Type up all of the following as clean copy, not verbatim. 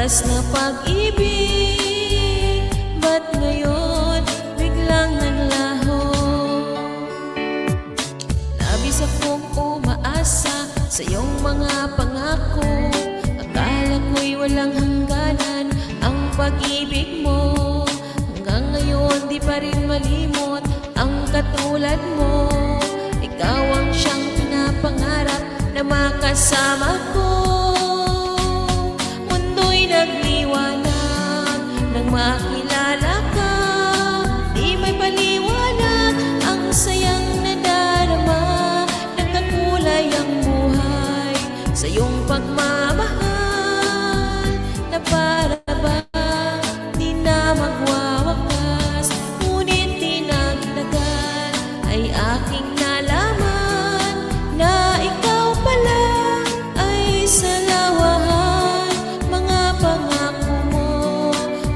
wagas na pag-ibig, ba't ngayon biglang nanlaho? Labis akong umaasa sa iyong mga pangako. Akala ko'y walang hangganan ang pag-ibig mo. Hanggang ngayon di pa rin malimot ang katulad mo. Ikaw ang siyang pinapangarap na makasama ko. Mundo'y nagliwanag nang makilala ka. Di may paliwanag ang sayang nadarama. Nagkakulay ang buhay sa iyong pagmamahal, na para bang di na magwawakas. Ngunit di nagtagal ay aking nalaman na ikaw pala ay sa lawahan. Mga pangako mo,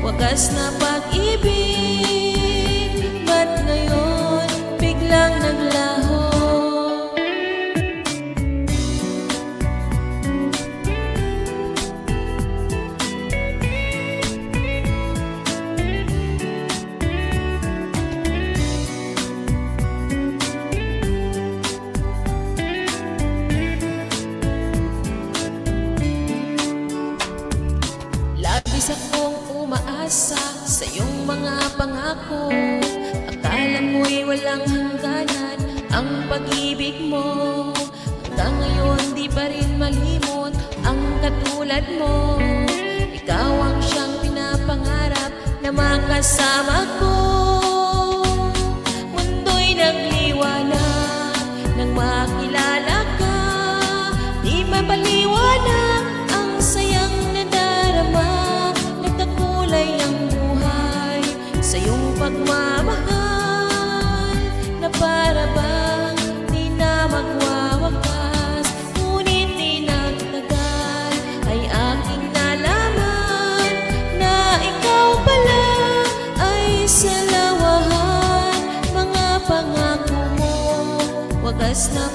wagas na pag-ibig, ba't ngayon biglang naglaho? Labis akong umaasa sa iyong mga pangako. Akala mo'y walang hangganan ang pag-ibig mo. Hanggang ngayon di pa rin malimot ang katulad mo. Ikaw ang siyang pinapangarap na makasama ko. Mundo'y nagliwanag nang makilala ka. Di mapaliwanag ang sayang nadarama. Nagkakulay ang buhay sa iyong pagmamahal, na para bang di na magwawakas. Ngunit di nagtagal ay aking nalaman na ikaw pala ay sa lawahan. Mga pangako mo, wagas na